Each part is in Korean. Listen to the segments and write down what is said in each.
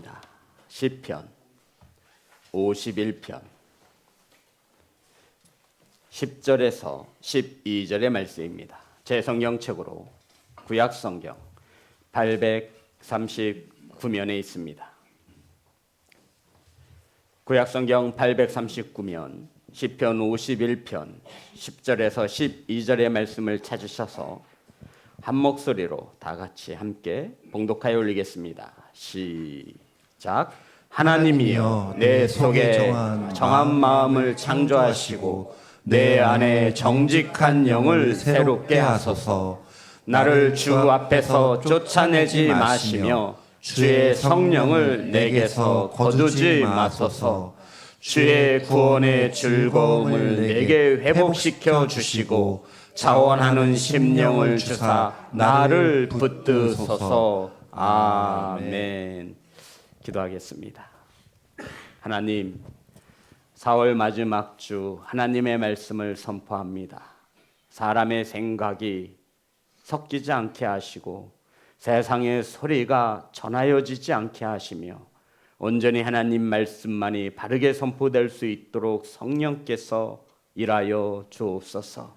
말씀입니다. 시편 51편 10절에서 12절의 말씀입니다. 제 성경책으로 구약성경 839면에 있습니다. 구약성경 839면 시편 51편 10절에서 12절의 말씀을 찾으셔서 한 목소리로 다 같이 함께 봉독하여 올리겠습니다. 시작. 하나님이여 내 속에 정한 마음을 창조하시고 내 안에 정직한 영을 새롭게 하소서. 나를 주 앞에서 쫓아내지 마시며 주의 성령을 내게서 거두지 마소서. 주의 구원의 즐거움을 내게 회복시켜 주시고 자원하는 심령을 주사 나를 붙드소서. 아멘. 기도하겠습니다. 하나님, 4월 마지막 주 하나님의 말씀을 선포합니다. 사람의 생각이 섞이지 않게 하시고 세상의 소리가 전하여지지 않게 하시며 온전히 하나님 말씀만이 바르게 선포될 수 있도록 성령께서 일하여 주옵소서.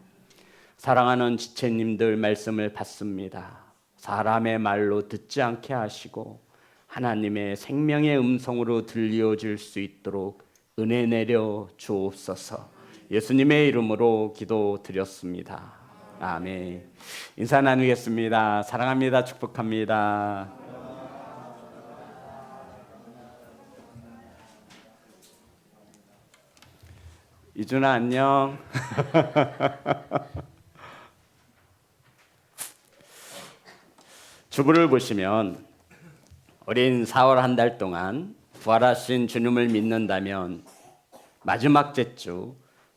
사랑하는 지체님들 말씀을 받습니다. 사람의 말로 듣지 않게 하시고 하나님의 생명의 음성으로 들려질 수 있도록 은혜 내려 주옵소서. 예수님의 이름으로 기도드렸습니다. 아멘. 인사 나누겠습니다. 사랑합니다. 축복합니다. 이준아 안녕. 주부를 보시면 어린 4월 한 달 동안 부활하신 주님을 믿는다면 마지막 제주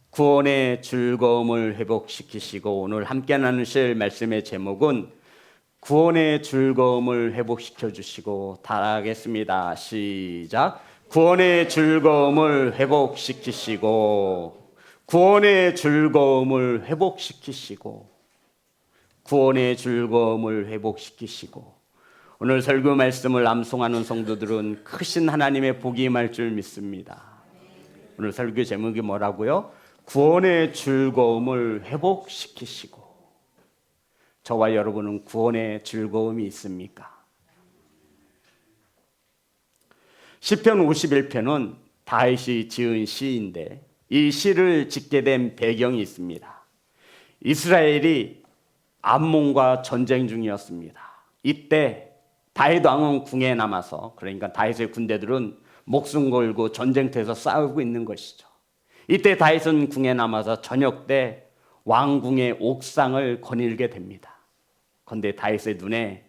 구원의 즐거움을 회복시키시고 오늘 함께 나누실 말씀의 제목은 구원의 즐거움을 회복시켜 주시고 따라하겠습니다. 시작. 구원의 즐거움을 회복시키시고 구원의 즐거움을 회복시키시고 구원의 즐거움을 회복시키시고 오늘 설교 말씀을 암송하는 성도들은 크신 하나님의 복이 임할 줄 믿습니다. 오늘 설교 제목이 뭐라고요? 구원의 즐거움을 회복시키시고. 저와 여러분은 구원의 즐거움이 있습니까? 시편 51편은 다윗이 지은 시인데 이 시를 짓게 된 배경이 있습니다. 이스라엘이 암몬과 전쟁 중이었습니다. 이때 다윗 왕은 궁에 남아서, 그러니까 다윗의 군대들은 목숨 걸고 전쟁터에서 싸우고 있는 것이죠. 이때 다윗은 궁에 남아서 저녁 때 왕궁의 옥상을 거닐게 됩니다. 그런데 다윗의 눈에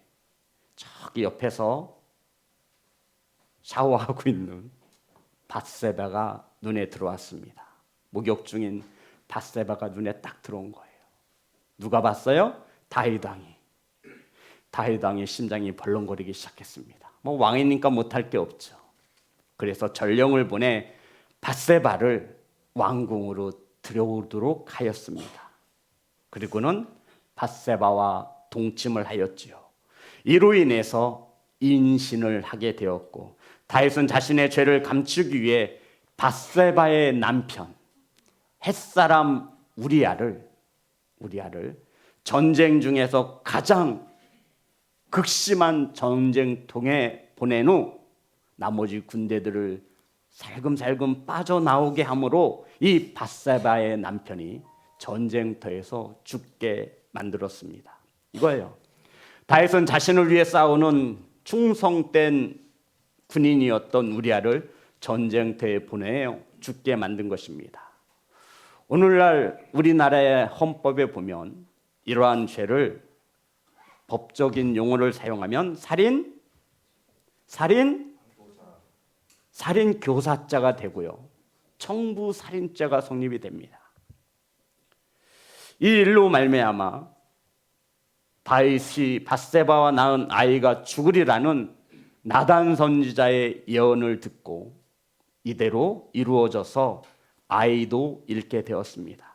저기 옆에서 샤워하고 있는 밧세바가 눈에 들어왔습니다. 목욕 중인 밧세바가 눈에 딱 들어온 거예요. 누가 봤어요? 다윗 왕이. 다윗 왕의 심장이 벌렁거리기 시작했습니다. 왕이니까 못할 게 없죠. 그래서 전령을 보내 밧세바를 왕궁으로 들여오도록 하였습니다. 그리고는 밧세바와 동침을 하였지요. 이로 인해서 인신을 하게 되었고 다윗은 자신의 죄를 감추기 위해 밧세바의 남편 햇사람 우리아를 전쟁 중에서 가장 극심한 전쟁통에 보낸 후 나머지 군대들을 살금살금 빠져나오게 함으로 이 밧세바의 남편이 전쟁터에서 죽게 만들었습니다. 이거예요. 다윗은 자신을 위해 싸우는 충성된 군인이었던 우리아를 전쟁터에 보내어 죽게 만든 것입니다. 오늘날 우리나라의 헌법에 보면 이러한 죄를 법적인 용어를 사용하면 살인교사죄가 되고요. 청부살인죄가 성립이 됩니다. 이 일로 말미암아 다윗이 밧세바와 낳은 아이가 죽으리라는 나단 선지자의 예언을 듣고 이대로 이루어져서 아이도 잃게 되었습니다.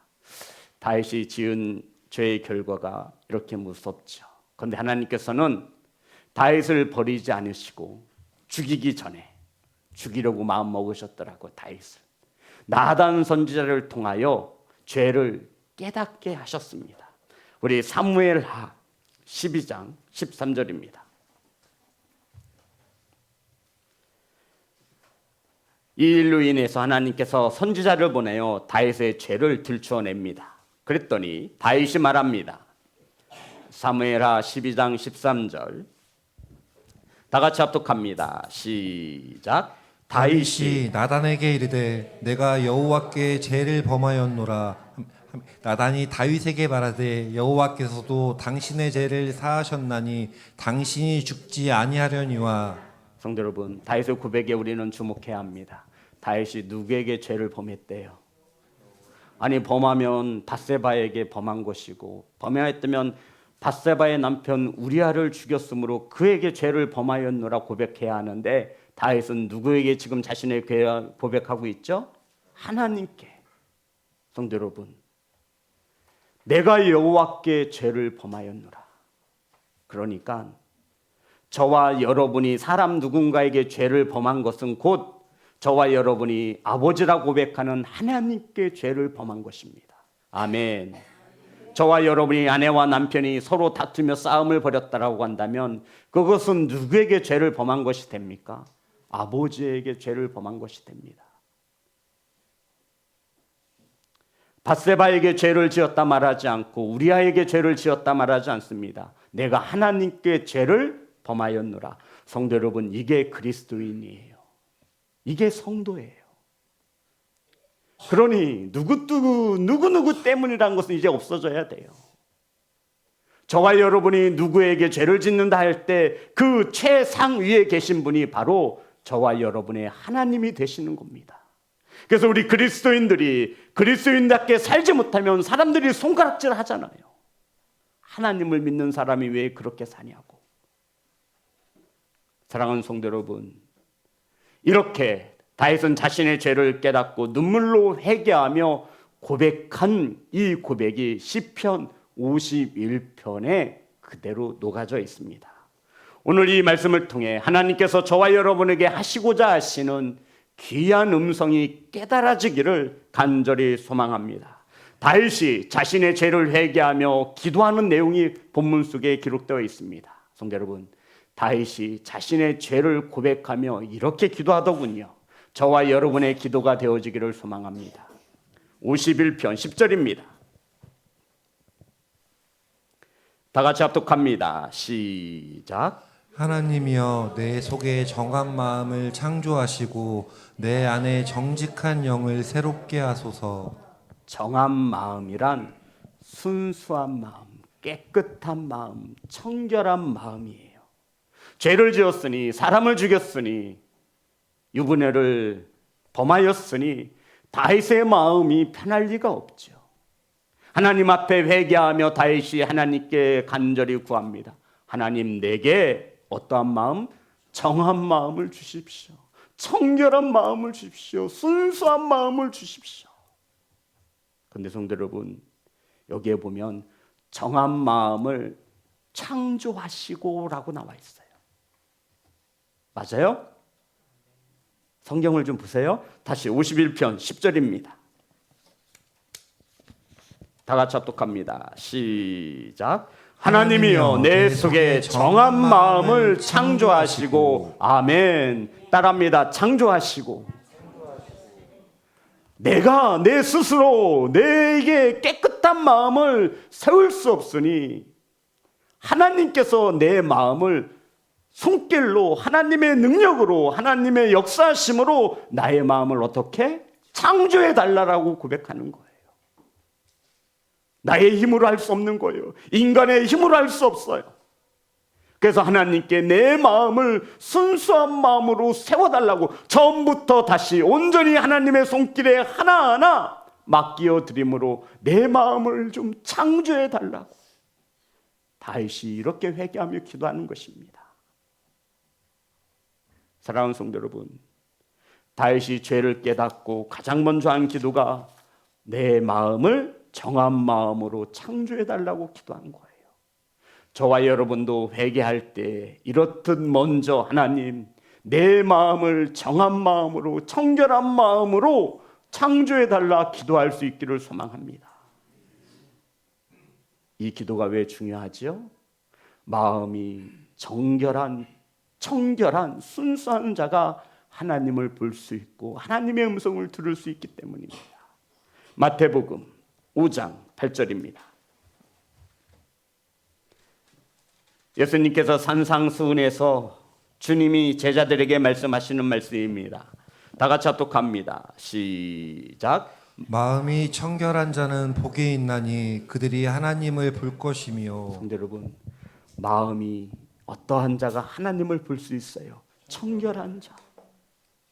다윗이 지은 죄의 결과가 이렇게 무섭죠. 그런데 하나님께서는 다윗을 버리지 않으시고 죽이기 전에 죽이려고 마음 먹으셨더라고. 다윗을 나단 선지자를 통하여 죄를 깨닫게 하셨습니다. 우리 사무엘하 12장 13절입니다. 이 일로 인해서 하나님께서 선지자를 보내어 다윗의 죄를 들추어냅니다. 그랬더니 다윗이 말합니다. 사무엘하 12장 13절 다 같이 합독합니다. 시작. 다윗이 나단에게 이르되 내가 여호와께 죄를 범하였노라. 나단이 다윗에게 말하되 여호와께서도 당신의 죄를 사하셨나니 당신이 죽지 아니하려니와. 성도 여러분, 다윗의 고백에 우리는 주목해야 합니다. 다윗이 누구에게 죄를 범했대요? 아니, 범하면 밧세바에게 범한 것이고, 범하였다면 밧세바의 남편 우리아를 죽였으므로 그에게 죄를 범하였노라 고백해야 하는데, 다윗은 누구에게 지금 자신의 죄 고백하고 있죠? 하나님께. 성도 여러분, 내가 여호와께 죄를 범하였노라. 그러니까 저와 여러분이 사람 누군가에게 죄를 범한 것은 곧 저와 여러분이 아버지라 고백하는 하나님께 죄를 범한 것입니다. 아멘. 저와 여러분이 아내와 남편이 서로 다투며 싸움을 벌였다라고 한다면 그것은 누구에게 죄를 범한 것이 됩니까? 아버지에게 죄를 범한 것이 됩니다. 밧세바에게 죄를 지었다 말하지 않고 우리아에게 죄를 지었다 말하지 않습니다. 내가 하나님께 죄를 범하였노라. 성도 여러분, 이게 그리스도인이에요. 이게 성도예요. 그러니 누구 때문이라는 것은 이제 없어져야 돼요. 저와 여러분이 누구에게 죄를 짓는다 할 때 그 최상 위에 계신 분이 바로 저와 여러분의 하나님이 되시는 겁니다. 그래서 우리 그리스도인들이 그리스도인답게 살지 못하면 사람들이 손가락질 하잖아요. 하나님을 믿는 사람이 왜 그렇게 사냐고. 사랑하는 성도 여러분, 이렇게 다윗은 자신의 죄를 깨닫고 눈물로 회개하며 고백한 이 고백이 시편 51편에 그대로 녹아져 있습니다. 오늘 이 말씀을 통해 하나님께서 저와 여러분에게 하시고자 하시는 귀한 음성이 깨달아지기를 간절히 소망합니다. 다윗이 자신의 죄를 회개하며 기도하는 내용이 본문 속에 기록되어 있습니다. 성도 여러분, 다윗이 자신의 죄를 고백하며 이렇게 기도하더군요. 저와 여러분의 기도가 되어지기를 소망합니다. 51편 10절입니다. 다 같이 합독합니다. 시작. 하나님이여 내 속에 정한 마음을 창조하시고 내 안에 정직한 영을 새롭게 하소서. 정한 마음이란 순수한 마음, 깨끗한 마음, 청결한 마음이에요. 죄를 지었으니, 사람을 죽였으니, 유분회를 범하였으니 다윗의 마음이 편할 리가 없죠. 하나님 앞에 회개하며 다윗이 하나님께 간절히 구합니다. 하나님, 내게 어떠한 마음? 정한 마음을 주십시오. 청결한 마음을 주십시오. 순수한 마음을 주십시오. 그런데 성도 여러분, 여기에 보면 정한 마음을 창조하시고 라고 나와 있어요. 맞아요? 성경을 좀 보세요. 다시 51편 10절입니다. 다 같이 합독합니다. 시작. 하나님이여 내 속에 정한 마음을 창조하시고. 아멘. 따라합니다. 창조하시고. 내가 내 스스로 내게 깨끗한 마음을 세울 수 없으니 하나님께서 내 마음을 손길로, 하나님의 능력으로, 하나님의 역사하심으로 나의 마음을 어떻게 창조해 달라고 고백하는 거예요. 나의 힘으로 할 수 없는 거예요. 인간의 힘으로 할 수 없어요. 그래서 하나님께 내 마음을 순수한 마음으로 세워달라고 처음부터 다시 온전히 하나님의 손길에 하나하나 맡겨 드림으로 내 마음을 좀 창조해 달라고 다윗이 이렇게 회개하며 기도하는 것입니다. 사랑하는 성도 여러분, 다윗이 죄를 깨닫고 가장 먼저 한 기도가 내 마음을 정한 마음으로 창조해달라고 기도한 거예요. 저와 여러분도 회개할 때 이렇듯 먼저 하나님, 내 마음을 정한 마음으로, 청결한 마음으로 창조해달라 기도할 수 있기를 소망합니다. 이 기도가 왜 중요하죠? 마음이 정결한, 청결한, 순수한 자가 하나님을 볼 수 있고 하나님의 음성을 들을 수 있기 때문입니다. 마태복음 5장 8절입니다. 예수님께서 산상수훈에서 주님이 제자들에게 말씀하시는 말씀입니다. 다 같이 합독합니다. 시작. 마음이 청결한 자는 복이 있나니 그들이 하나님을 볼 것이며. 성도 여러분, 마음이 어떠한 자가 하나님을 볼 수 있어요? 청결한 자,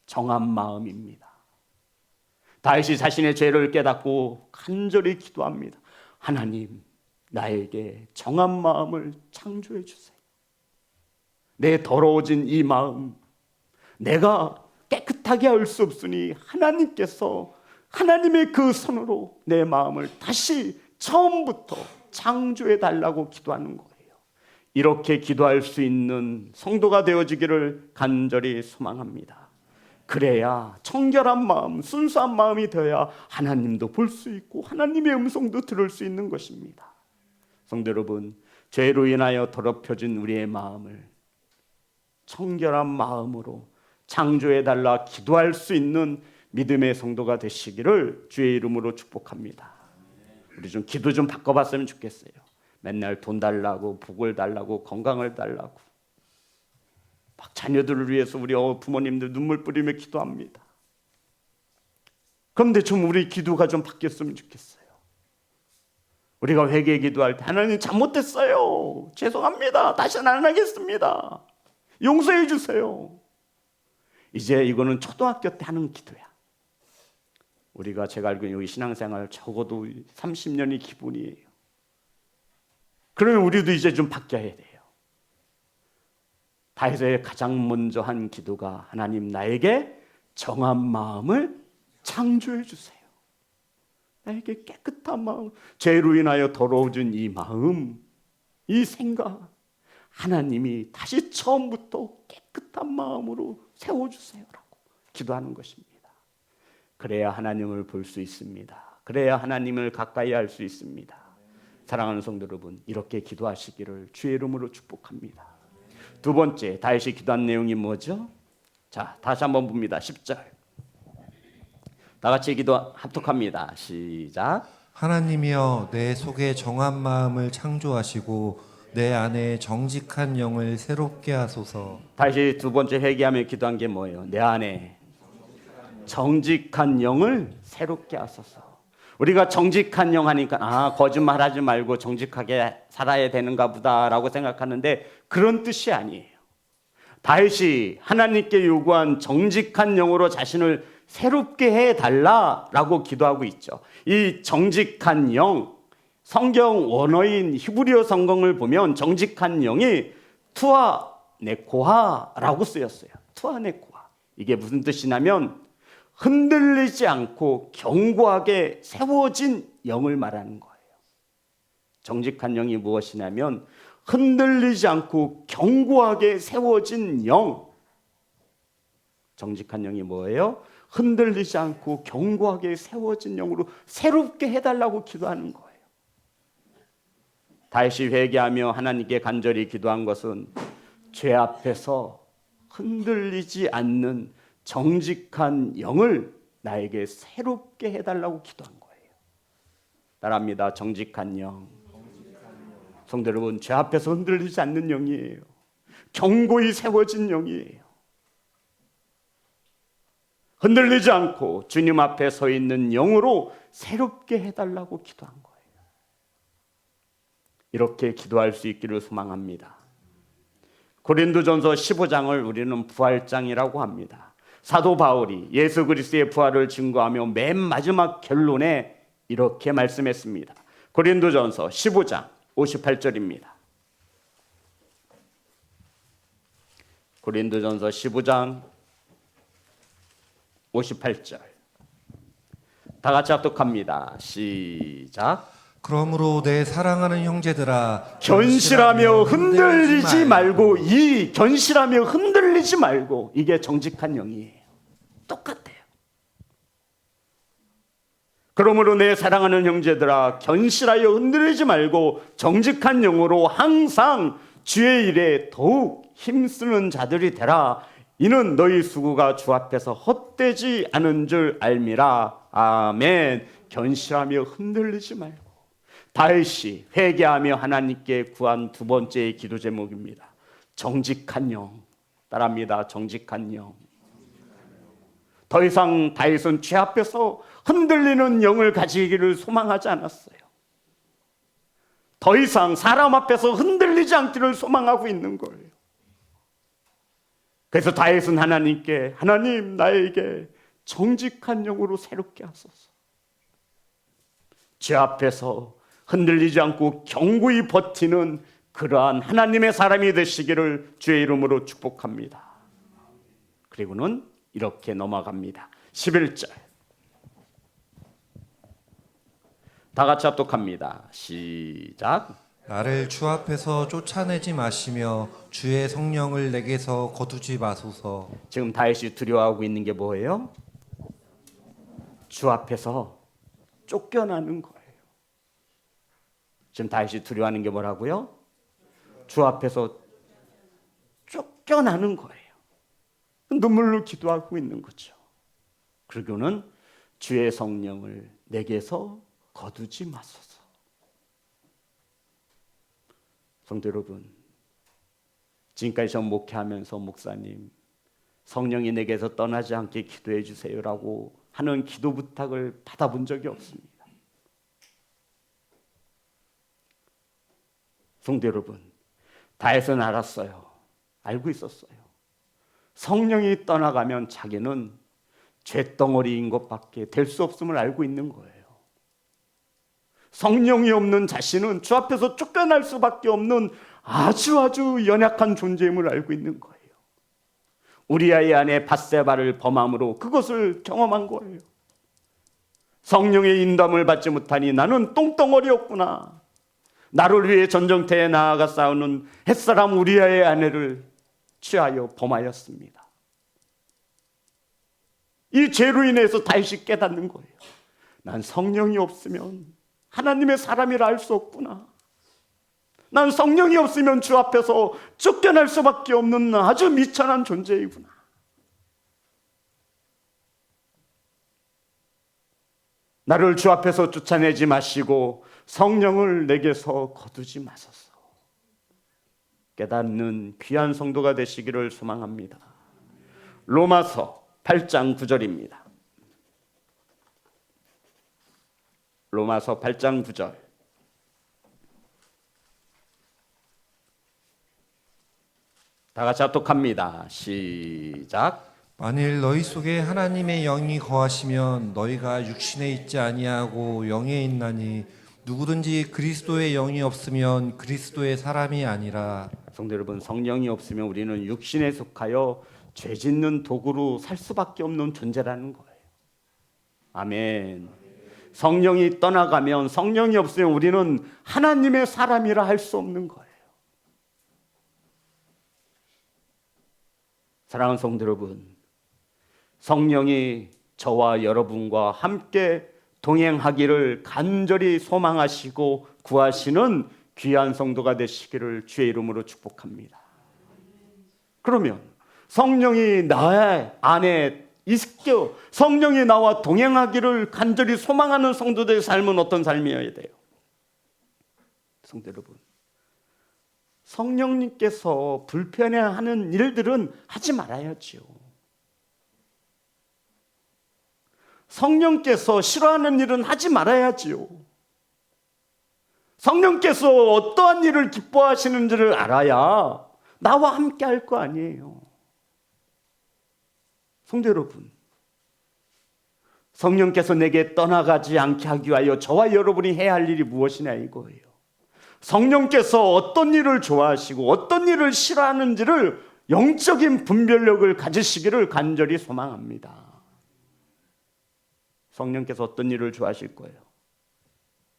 정한 마음입니다. 다윗이 자신의 죄를 깨닫고 간절히 기도합니다. 하나님, 나에게 정한 마음을 창조해 주세요. 내 더러워진 이 마음, 내가 깨끗하게 할 수 없으니 하나님께서 하나님의 그 손으로 내 마음을 다시 처음부터 창조해 달라고 기도하는 거예요. 이렇게 기도할 수 있는 성도가 되어지기를 간절히 소망합니다. 그래야 청결한 마음, 순수한 마음이 되어야 하나님도 볼 수 있고 하나님의 음성도 들을 수 있는 것입니다. 성도 여러분, 죄로 인하여 더럽혀진 우리의 마음을 청결한 마음으로 창조해달라 기도할 수 있는 믿음의 성도가 되시기를 주의 이름으로 축복합니다. 우리 좀 기도 좀 바꿔봤으면 좋겠어요. 맨날 돈 달라고, 복을 달라고, 건강을 달라고 막 자녀들을 위해서 우리 부모님들 눈물 뿌리며 기도합니다. 그런데 좀 우리 기도가 좀 바뀌었으면 좋겠어요. 우리가 회개 기도할 때 하나님 잘못했어요. 죄송합니다. 다시는 안 하겠습니다. 용서해 주세요. 이제 이거는 초등학교 때 하는 기도야. 우리가 제가 알고 있는 여기 신앙생활 적어도 30년이 기본이에요. 그러면 우리도 이제 좀 바뀌어야 돼요. 다윗의 가장 먼저 한 기도가 하나님 나에게 정한 마음을 창조해 주세요. 나에게 깨끗한 마음, 죄로 인하여 더러워진 이 마음, 이 생각, 하나님이 다시 처음부터 깨끗한 마음으로 세워주세요라고 기도하는 것입니다. 그래야 하나님을 볼 수 있습니다. 그래야 하나님을 가까이 할 수 있습니다. 사랑하는 성도 여러분, 이렇게 기도하시기를 주의 이름으로 축복합니다. 두 번째, 다윗이 기도한 내용이 뭐죠? 자, 다시 한번 봅니다. 10절. 다 같이 기도 합독합니다. 시작. 하나님이여 내 속에 정한 마음을 창조하시고 내 안에 정직한 영을 새롭게 하소서. 다시 두 번째 회개하며 기도한 게 뭐예요? 내 안에 정직한 영을 새롭게 하소서. 우리가 정직한 영 하니까 거짓말하지 말고 정직하게 살아야 되는가 보다라고 생각하는데 그런 뜻이 아니에요. 다윗이 하나님께 요구한 정직한 영으로 자신을 새롭게 해달라라고 기도하고 있죠. 이 정직한 영, 성경 원어인 히브리어 성경을 보면 정직한 영이 투아네코하라고 쓰였어요. 투아네코하. 이게 무슨 뜻이냐면 흔들리지 않고 견고하게 세워진 영을 말하는 거예요. 정직한 영이 무엇이냐면 흔들리지 않고 견고하게 세워진 영. 정직한 영이 뭐예요? 흔들리지 않고 견고하게 세워진 영으로 새롭게 해달라고 기도하는 거예요. 다윗이 회개하며 하나님께 간절히 기도한 것은 죄 앞에서 흔들리지 않는 정직한 영을 나에게 새롭게 해달라고 기도한 거예요. 따라합니다. 정직한 영. 성도 여러분, 죄 앞에서 흔들리지 않는 영이에요. 견고히 세워진 영이에요. 흔들리지 않고 주님 앞에 서 있는 영으로 새롭게 해달라고 기도한 거예요. 이렇게 기도할 수 있기를 소망합니다. 고린도전서 15장을 우리는 부활장이라고 합니다. 사도 바울이 예수 그리스도의 부활을 증거하며 맨 마지막 결론에 이렇게 말씀했습니다. 고린도전서 15장 58절입니다. 고린도전서 15장 58절. 다 같이 합독합니다. 시작. 그러므로 내 사랑하는 형제들아, 견실하며 흔들리지 말고, 이 견실하며 흔들리지 말고, 이게 정직한 영이에요. 똑같아요. 그러므로 내 사랑하는 형제들아, 견실하여 흔들리지 말고 정직한 영으로 항상 주의 일에 더욱 힘쓰는 자들이 되라. 이는 너희 수고가 주 앞에서 헛되지 않은 줄 알미라. 아멘. 견실하며 흔들리지 말고. 다윗이 회개하며 하나님께 구한 두 번째 기도 제목입니다. 정직한 영. 따라합니다. 정직한 영. 더 이상 다윗은 죄 앞에서 흔들리는 영을 가지기를 소망하지 않았어요. 더 이상 사람 앞에서 흔들리지 않기를 소망하고 있는 거예요. 그래서 다윗은 하나님께, 하나님 나에게 정직한 영으로 새롭게 하소서. 죄 앞에서 흔들리지 않고 견고히 버티는 그러한 하나님의 사람이 되시기를 주의 이름으로 축복합니다. 그리고는 이렇게 넘어갑니다. 11절 다 같이 합독합니다. 시작. 나를 주 앞에서 쫓아내지 마시며 주의 성령을 내게서 거두지 마소서. 지금 다윗이 두려워하고 있는 게 뭐예요? 주 앞에서 쫓겨나는 거예요. 지금 다윗이 두려워하는 게 뭐라고요? 주 앞에서 쫓겨나는 거예요. 눈물로 기도하고 있는 거죠. 그리고는 주의 성령을 내게서 거두지 마소서. 성도 여러분, 지금까지 전 목회하면서 목사님, 성령이 내게서 떠나지 않게 기도해 주세요라고 하는 기도 부탁을 받아본 적이 없습니다. 성도 여러분, 다윗은 알았어요. 알고 있었어요. 성령이 떠나가면 자기는 죄덩어리인 것밖에 될 수 없음을 알고 있는 거예요. 성령이 없는 자신은 주 앞에서 쫓겨날 수밖에 없는 아주 연약한 존재임을 알고 있는 거예요. 우리아의 아내 밧세바를 범함으로 그것을 경험한 거예요. 성령의 인도함을 받지 못하니 나는 똥덩어리였구나. 나를 위해 전쟁터에 나아가 싸우는 햇사람 우리아의 아내를 취하여 범하였습니다. 이 죄로 인해서 다윗이 깨닫는 거예요. 난 성령이 없으면 하나님의 사람이라 할 수 없구나. 난 성령이 없으면 주 앞에서 쫓겨날 수밖에 없는 아주 미천한 존재이구나. 나를 주 앞에서 쫓아내지 마시고 성령을 내게서 거두지 마소서. 깨닫는 귀한 성도가 되시기를 소망합니다. 로마서 8장 9절입니다. 로마서 8장 9절. 다 같이 합독합니다. 시작. 만일 너희 속에 하나님의 영이 거하시면 너희가 육신에 있지 아니하고 영에 있나니 누구든지 그리스도의 영이 없으면 그리스도의 사람이 아니라. 성도 여러분, 성령이 없으면 우리는 육신에 속하여 죄 짓는 도구로 살 수밖에 없는 존재라는 거예요. 아멘. 성령이 떠나가면, 성령이 없으면 우리는 하나님의 사람이라 할 수 없는 거예요. 사랑하는 성도 여러분, 성령이 저와 여러분과 함께 동행하기를 간절히 소망하시고 구하시는 귀한 성도가 되시기를 주의 이름으로 축복합니다. 그러면 성령이 나의 안에 있겨 성령이 나와 동행하기를 간절히 소망하는 성도들의 삶은 어떤 삶이어야 돼요? 성도 여러분, 성령님께서 불편해하는 일들은 하지 말아야지요. 성령께서 싫어하는 일은 하지 말아야지요. 성령께서 어떠한 일을 기뻐하시는지를 알아야 나와 함께 할 거 아니에요. 성도 여러분, 성령께서 내게 떠나가지 않게 하기 위하여 저와 여러분이 해야 할 일이 무엇이냐 이거예요. 성령께서 어떤 일을 좋아하시고 어떤 일을 싫어하는지를 영적인 분별력을 가지시기를 간절히 소망합니다. 성령께서 어떤 일을 좋아하실 거예요?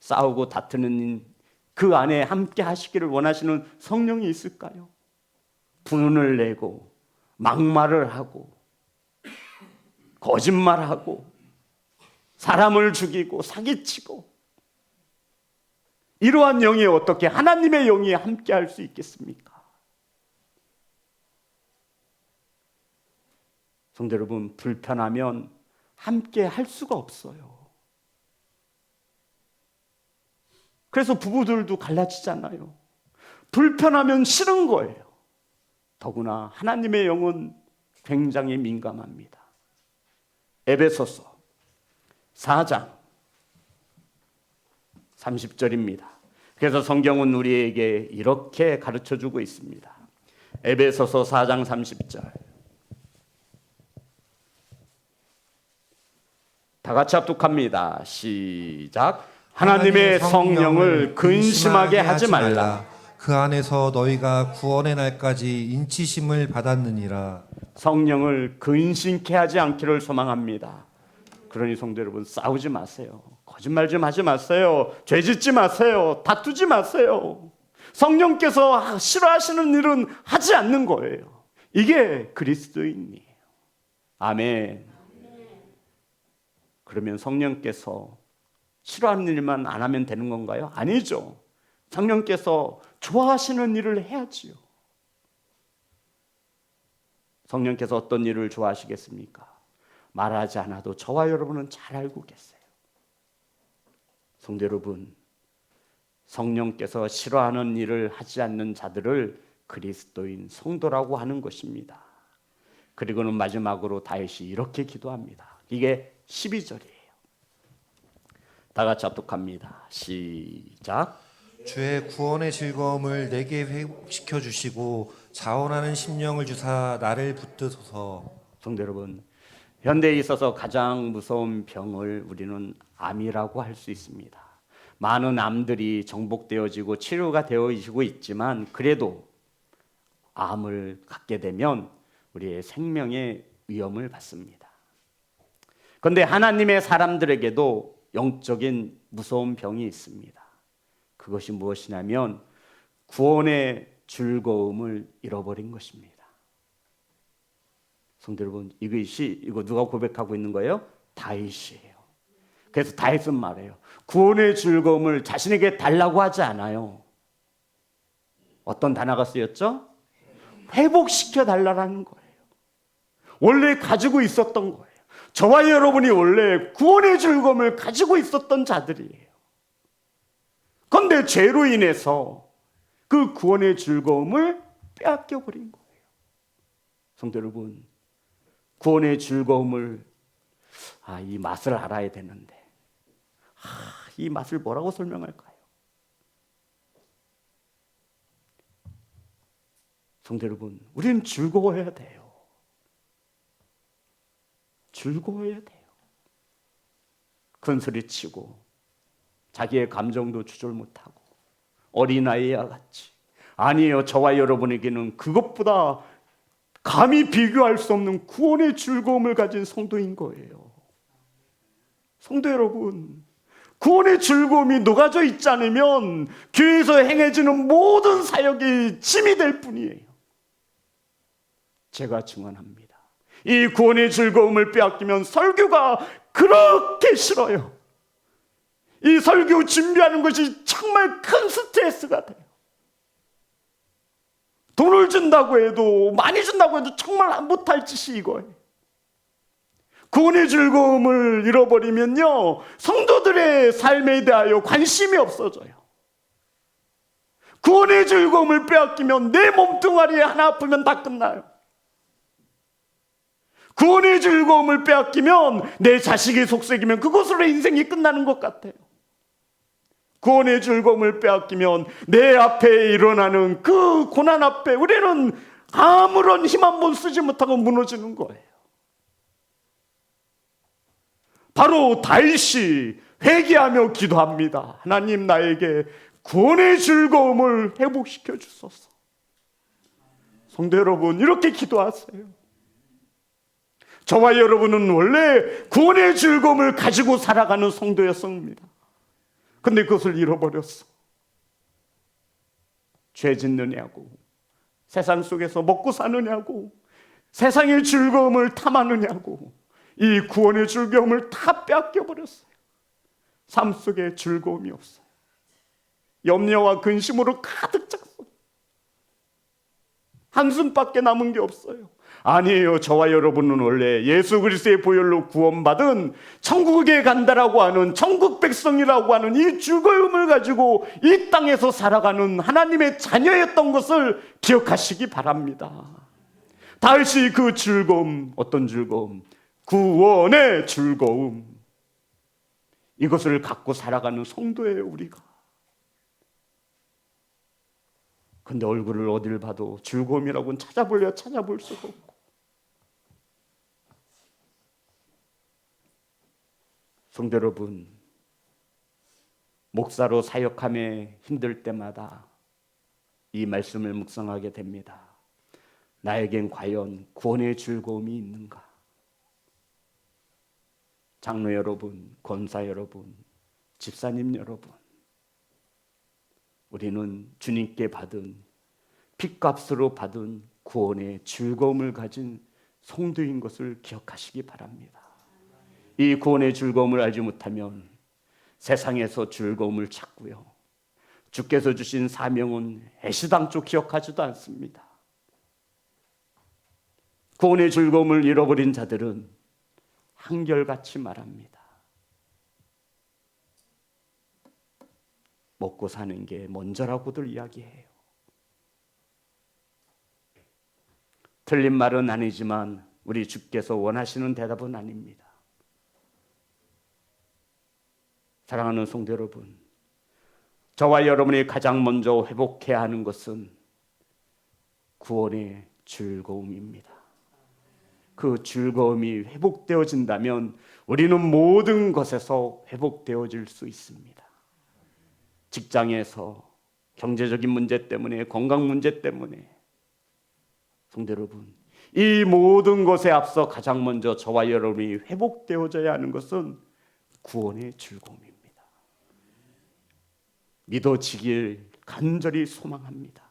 싸우고 다투는 그 안에 함께 하시기를 원하시는 성령이 있을까요? 분을 내고 막말을 하고 거짓말하고 사람을 죽이고 사기치고 이러한 영이 어떻게 하나님의 영이 함께 할 수 있겠습니까? 성도 여러분, 불편하면 함께 할 수가 없어요. 그래서 부부들도 갈라지잖아요. 불편하면 싫은 거예요. 더구나 하나님의 영은 굉장히 민감합니다. 에베소서 4장 30절입니다. 그래서 성경은 우리에게 이렇게 가르쳐주고 있습니다. 에베소서 4장 30절. 다 같이 합독합니다. 시작. 하나님의 성령을 근심하게 하지 말라. 그 안에서 너희가 구원의 날까지 인치심을 받았느니라. 성령을 근심케 하지 않기를 소망합니다. 그러니 성도 여러분, 싸우지 마세요. 거짓말 좀 하지 마세요. 죄 짓지 마세요. 다투지 마세요. 성령께서 싫어하시는 일은 하지 않는 거예요. 이게 그리스도인이에요. 아멘. 그러면 성령께서 싫어하는 일만 안 하면 되는 건가요? 아니죠. 성령께서 좋아하시는 일을 해야지요. 성령께서 어떤 일을 좋아하시겠습니까? 말하지 않아도 저와 여러분은 잘 알고 계세요. 성도 여러분, 성령께서 싫어하는 일을 하지 않는 자들을 그리스도인 성도라고 하는 것입니다. 그리고는 마지막으로 다윗이 이렇게 기도합니다. 이게 12절이에요. 다 같이 합독합니다. 시작. 주의 구원의 즐거움을 내게 회복시켜 주시고 자원하는 심령을 주사 나를 붙드소서. 성도 여러분, 현대에 있어서 가장 무서운 병을 우리는 암이라고 할 수 있습니다. 많은 암들이 정복되어지고 치료가 되어지고 있지만 그래도 암을 갖게 되면 우리의 생명의 위험을 받습니다. 그런데 하나님의 사람들에게도 영적인 무서운 병이 있습니다. 그것이 무엇이냐면 구원의 즐거움을 잃어버린 것입니다. 성도 여러분, 이거 누가 고백하고 있는 거예요? 다윗이에요. 그래서 다윗은 말해요. 구원의 즐거움을 자신에게 달라고 하지 않아요. 어떤 단어가 쓰였죠? 회복시켜 달라는 거예요. 원래 가지고 있었던 거예요. 저와 여러분이 원래 구원의 즐거움을 가지고 있었던 자들이에요. 그런데 죄로 인해서 그 구원의 즐거움을 빼앗겨 버린 거예요. 성도 여러분, 구원의 즐거움을 이 맛을 알아야 되는데 이 맛을 뭐라고 설명할까요? 성도 여러분, 우리는 즐거워해야 돼요. 즐거워해야 돼요. 큰 소리치고 자기의 감정도 조절 못하고 어린아이와 같이. 아니에요. 저와 여러분에게는 그것보다 감히 비교할 수 없는 구원의 즐거움을 가진 성도인 거예요. 성도 여러분, 구원의 즐거움이 녹아져 있지 않으면 교회에서 행해지는 모든 사역이 짐이 될 뿐이에요. 제가 증언합니다. 이 구원의 즐거움을 빼앗기면 설교가 그렇게 싫어요. 이 설교 준비하는 것이 정말 큰 스트레스가 돼요. 돈을 준다고 해도, 많이 준다고 해도 정말 못할 짓이 이거예요. 구원의 즐거움을 잃어버리면요, 성도들의 삶에 대하여 관심이 없어져요. 구원의 즐거움을 빼앗기면 내 몸뚱아리에 하나 아프면 다 끝나요. 구원의 즐거움을 빼앗기면 내 자식이 속썩이면 그것으로 인생이 끝나는 것 같아요. 구원의 즐거움을 빼앗기면 내 앞에 일어나는 그 고난 앞에 우리는 아무런 힘 한 번 쓰지 못하고 무너지는 거예요. 바로 다윗이 회개하며 기도합니다. 하나님, 나에게 구원의 즐거움을 회복시켜 주소서. 성도 여러분, 이렇게 기도하세요. 저와 여러분은 원래 구원의 즐거움을 가지고 살아가는 성도였습니다. 근데 그것을 잃어버렸어. 죄 짓느냐고, 세상 속에서 먹고 사느냐고, 세상의 즐거움을 탐하느냐고 이 구원의 즐거움을 다 뺏겨버렸어요. 삶 속에 즐거움이 없어요. 염려와 근심으로 가득 찼어요. 한숨밖에 남은 게 없어요. 아니에요. 저와 여러분은 원래 예수 그리스도의 보혈로 구원받은 천국에 간다라고 하는 천국 백성이라고 하는 이 즐거움을 가지고 이 땅에서 살아가는 하나님의 자녀였던 것을 기억하시기 바랍니다. 다시 그 즐거움, 어떤 즐거움? 구원의 즐거움. 이것을 갖고 살아가는 성도예요, 우리가. 근데 얼굴을 어딜 봐도 즐거움이라고는 찾아볼 수가 없고. 성도 여러분, 목사로 사역함에 힘들 때마다 이 말씀을 묵상하게 됩니다. 나에겐 과연 구원의 즐거움이 있는가? 장로 여러분, 권사 여러분, 집사님 여러분, 우리는 주님께 받은 핏값으로 받은 구원의 즐거움을 가진 성도인 것을 기억하시기 바랍니다. 이 구원의 즐거움을 알지 못하면 세상에서 즐거움을 찾고요, 주께서 주신 사명은 애시당초 기억하지도 않습니다. 구원의 즐거움을 잃어버린 자들은 한결같이 말합니다. 먹고 사는 게 먼저라고들 이야기해요. 틀린 말은 아니지만 우리 주께서 원하시는 대답은 아닙니다. 사랑하는 성도 여러분, 저와 여러분이 가장 먼저 회복해야 하는 것은 구원의 즐거움입니다. 그 즐거움이 회복되어진다면 우리는 모든 것에서 회복되어질 수 있습니다. 직장에서 경제적인 문제 때문에, 건강 문제 때문에, 성도 여러분, 이 모든 것에 앞서 가장 먼저 저와 여러분이 회복되어져야 하는 것은 구원의 즐거움입니다. 믿어지길 간절히 소망합니다.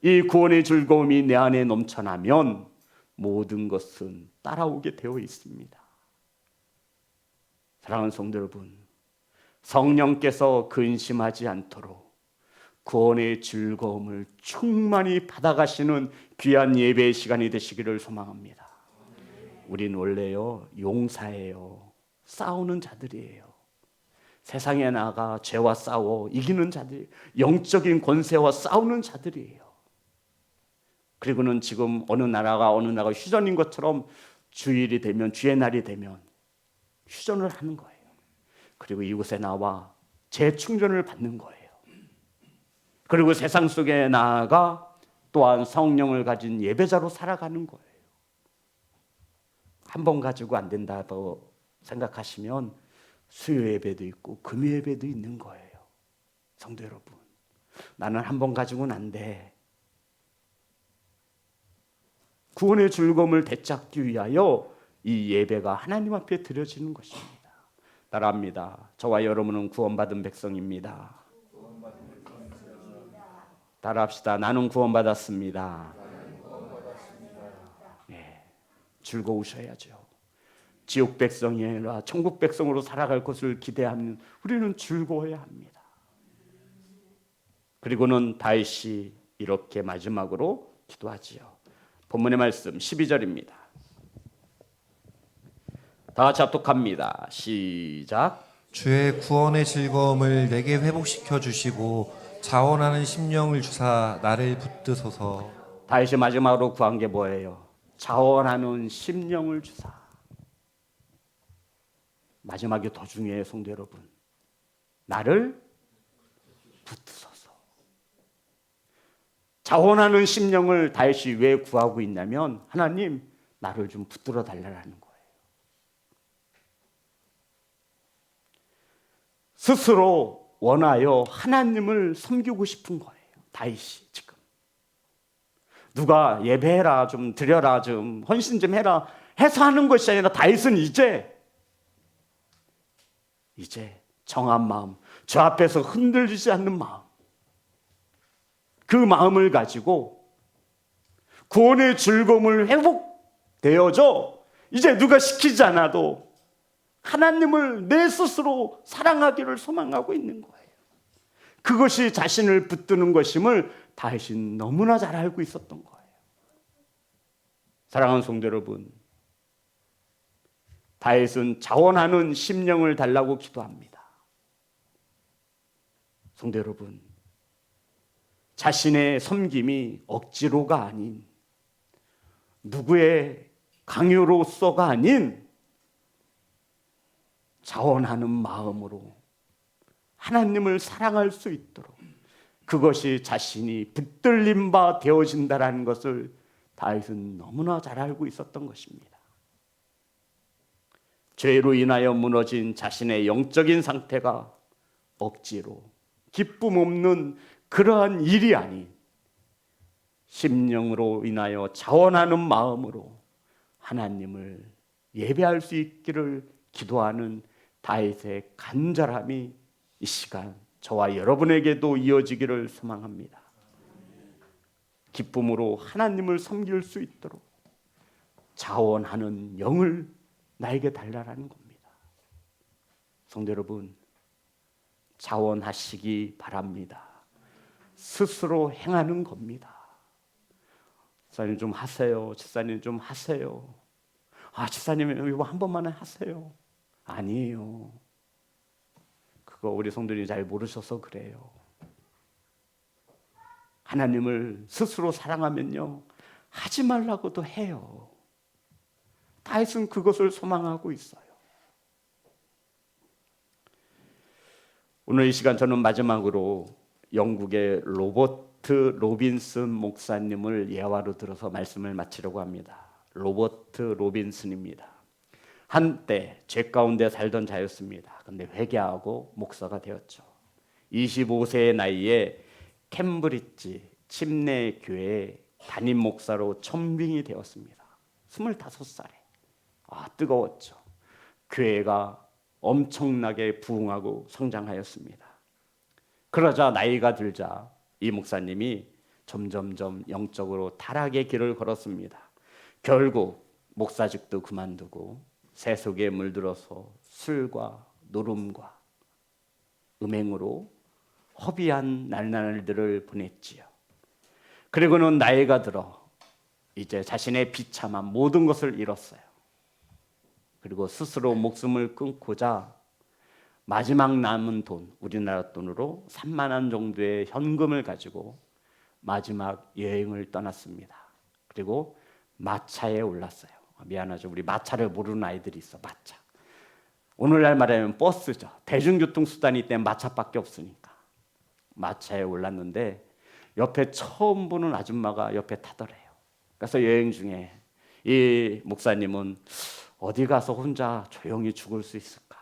이 구원의 즐거움이 내 안에 넘쳐나면 모든 것은 따라오게 되어 있습니다. 사랑하는 성도 여러분, 성령께서 근심하지 않도록 구원의 즐거움을 충만히 받아가시는 귀한 예배의 시간이 되시기를 소망합니다. 우린 원래요, 용사예요. 싸우는 자들이에요. 세상에 나가 죄와 싸워 이기는 자들, 영적인 권세와 싸우는 자들이에요. 그리고는 지금 어느 나라가 휴전인 것처럼 주일이 되면, 주의 날이 되면 휴전을 하는 거예요. 그리고 이곳에 나와 재충전을 받는 거예요. 그리고 세상 속에 나아가 또한 성령을 가진 예배자로 살아가는 거예요. 한 번 가지고 안 된다고 생각하시면 수요 예배도 있고 금요 예배도 있는 거예요. 성도 여러분, 나는 한 번 가지고는 안 돼. 구원의 즐거움을 되찾기 위하여 이 예배가 하나님 앞에 드려지는 것입니다. 따라합니다. 저와 여러분은 구원받은 백성입니다. 따라합시다. 나는 구원받았습니다. 네, 즐거우셔야죠. 지옥 백성이 아니라 천국 백성으로 살아갈 것을 기대하는 우리는 즐거워야 합니다. 그리고는 다윗이 이렇게 마지막으로 기도하지요. 본문의 말씀 12절입니다. 다 같이 합독합니다. 시작. 주의 구원의 즐거움을 내게 회복시켜 주시고 자원하는 심령을 주사 나를 붙드소서. 다윗이 마지막으로 구한 게 뭐예요? 자원하는 심령을 주사. 마지막이 더 중요해요, 성도 여러분. 나를 붙드소서. 자원하는 심령을 다윗이 왜 구하고 있냐면, 하나님 나를 좀 붙들어 달라는 거예요. 스스로 원하여 하나님을 섬기고 싶은 거예요, 다윗이 지금. 누가 예배해라, 좀 드려라, 좀 헌신 좀 해라 해서 하는 것이 아니라 다윗은 이제 정한 마음, 저 앞에서 흔들리지 않는 마음, 그 마음을 가지고 구원의 즐거움을 회복되어져 이제 누가 시키지 않아도 하나님을 내 스스로 사랑하기를 소망하고 있는 거예요. 그것이 자신을 붙드는 것임을 다윗이 너무나 잘 알고 있었던 거예요. 사랑하는 성도 여러분, 다윗은 자원하는 심령을 달라고 기도합니다. 성도 여러분, 자신의 섬김이 억지로가 아닌, 누구의 강요로서가 아닌 자원하는 마음으로 하나님을 사랑할 수 있도록, 그것이 자신이 붙들림 바 되어진다는 것을 다윗은 너무나 잘 알고 있었던 것입니다. 죄로 인하여 무너진 자신의 영적인 상태가 억지로 기쁨 없는 그러한 일이 아닌 심령으로 인하여 자원하는 마음으로 하나님을 예배할 수 있기를 기도하는 다윗의 간절함이 이 시간 저와 여러분에게도 이어지기를 소망합니다. 기쁨으로 하나님을 섬길 수 있도록 자원하는 영을 나에게 달라라는 겁니다. 성도 여러분, 자원하시기 바랍니다. 스스로 행하는 겁니다. 집사님 좀 하세요. 집사님 좀 하세요. 집사님 이거 한 번만 하세요. 아니에요. 그거 우리 성도님이 잘 모르셔서 그래요. 하나님을 스스로 사랑하면요, 하지 말라고도 해요. 다윗은 그것을 소망하고 있어요. 오늘 이 시간 저는 마지막으로 영국의 로버트 로빈슨 목사님을 예화로 들어서 말씀을 마치려고 합니다. 로버트 로빈슨입니다. 한때 죄 가운데 살던 자였습니다. 그런데 회개하고 목사가 되었죠. 25세의 나이에 캠브리지 침례 교회의 담임 목사로 천빙이 되었습니다. 25살에. 뜨거웠죠. 교회가 엄청나게 부흥하고 성장하였습니다. 그러자 나이가 들자 이 목사님이 점점점 영적으로 타락의 길을 걸었습니다. 결국 목사직도 그만두고 세속에 물들어서 술과 노름과 음행으로 허비한 날들을 보냈지요. 그리고는 나이가 들어 이제 자신의 비참한 모든 것을 잃었어요. 그리고 스스로 목숨을 끊고자 마지막 남은 돈, 우리나라 돈으로 3만 원 정도의 현금을 가지고 마지막 여행을 떠났습니다. 그리고 마차에 올랐어요. 미안하죠. 우리 마차를 모르는 아이들이 있어. 마차. 오늘날 말하면 버스죠. 대중교통수단이 이때는 마차밖에 없으니까. 마차에 올랐는데 옆에 처음 보는 아줌마가 옆에 타더래요. 그래서 여행 중에 이 목사님은 어디 가서 혼자 조용히 죽을 수 있을까?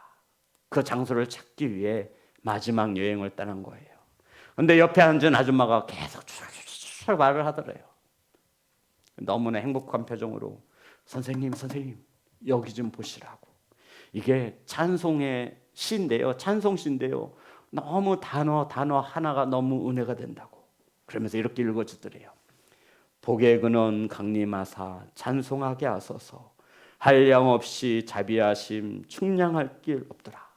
그 장소를 찾기 위해 마지막 여행을 떠난 거예요. 그런데 옆에 앉은 아줌마가 계속 쭉 말을 하더래요. 너무나 행복한 표정으로 선생님 여기 좀 보시라고. 이게 찬송의 시인데요. 찬송시인데요. 너무 단어 하나가 너무 은혜가 된다고. 그러면서 이렇게 읽어주더래요. 복의 근원 강림하사 찬송하게 하소서. 한량없이 자비하심 충량할 길 없더라.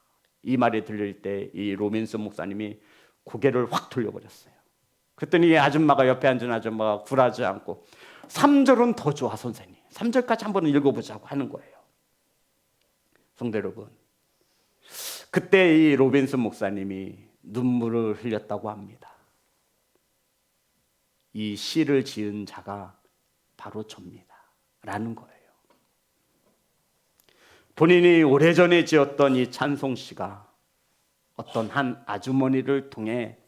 이 말이 들릴 때 이 로빈슨 목사님이 고개를 확 돌려버렸어요. 그랬더니 이 아줌마가 옆에 앉은 아줌마가 굴하지 않고 3절은 더 좋아 선생님. 3절까지 한번 읽어보자고 하는 거예요. 성도 여러분, 그때 이 로빈슨 목사님이 눈물을 흘렸다고 합니다. 이 시를 지은 자가 바로 접니다 라는 거예요. 본인이 오래전에 지었던 이 찬송시가 어떤 한 아주머니를 통해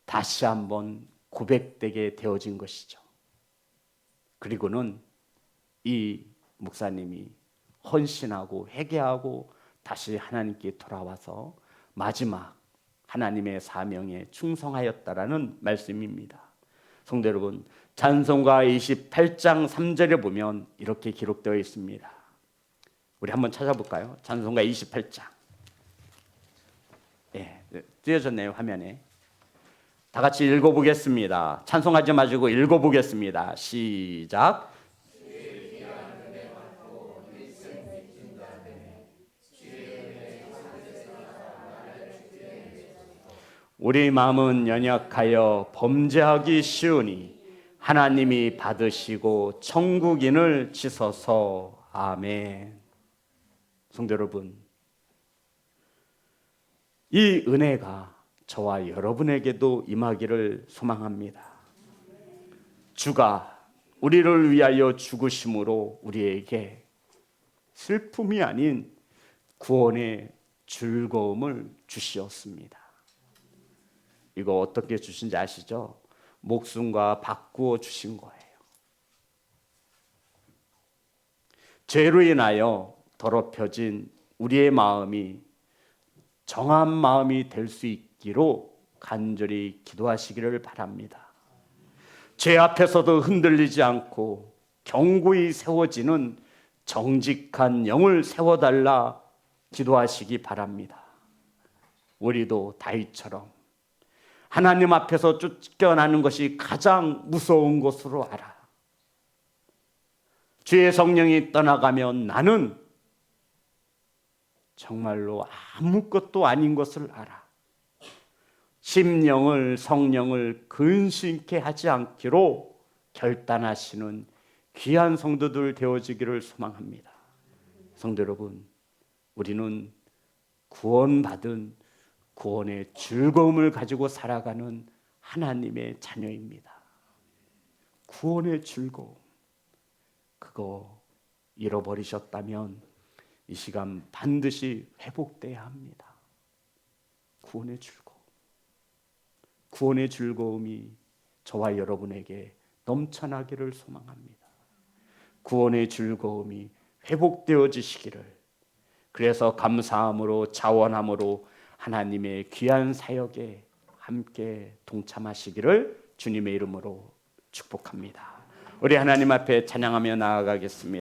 다시 한번 고백되게 되어진 것이죠. 그리고는 이 목사님이 헌신하고 회개하고 다시 하나님께 돌아와서 마지막 하나님의 사명에 충성하였다라는 말씀입니다. 성도 여러분, 찬송가 28장 3절에 보면 이렇게 기록되어 있습니다. 우리 한번 찾아볼까요? 찬송가 28장. 예, 띄어졌네요 화면에. 다 같이 읽어보겠습니다. 찬송하지 마시고 읽어보겠습니다. 시작. 우리 마음은 연약하여 범죄하기 쉬우니 하나님이 받으시고 천국인을 지소서. 아멘. 성도 여러분, 이 은혜가 저와 여러분에게도 임하기를 소망합니다. 주가 우리를 위하여 죽으심으로 우리에게 슬픔이 아닌 구원의 즐거움을 주시었습니다. 이거 어떻게 주신지 아시죠? 목숨과 바꾸어 주신 거예요. 죄로 인하여 더럽혀진 우리의 마음이 정한 마음이 될 수 있기로 간절히 기도하시기를 바랍니다. 죄 앞에서도 흔들리지 않고 견고히 세워지는 정직한 영을 세워달라 기도하시기 바랍니다. 우리도 다윗처럼 하나님 앞에서 쫓겨나는 것이 가장 무서운 것으로 알아. 주의 성령이 떠나가면 나는 정말로 아무것도 아닌 것을 알아. 심령을 성령을 근심케 하지 않기로 결단하시는 귀한 성도들 되어지기를 소망합니다. 성도 여러분, 우리는 구원받은 구원의 즐거움을 가지고 살아가는 하나님의 자녀입니다. 구원의 즐거움, 그거 잃어버리셨다면 이 시간 반드시 회복돼야 합니다. 구원의 즐거움, 구원의 즐거움이 저와 여러분에게 넘쳐나기를 소망합니다. 구원의 즐거움이 회복되어지시기를, 그래서 감사함으로 자원함으로 하나님의 귀한 사역에 함께 동참하시기를 주님의 이름으로 축복합니다. 우리 하나님 앞에 찬양하며 나아가겠습니다.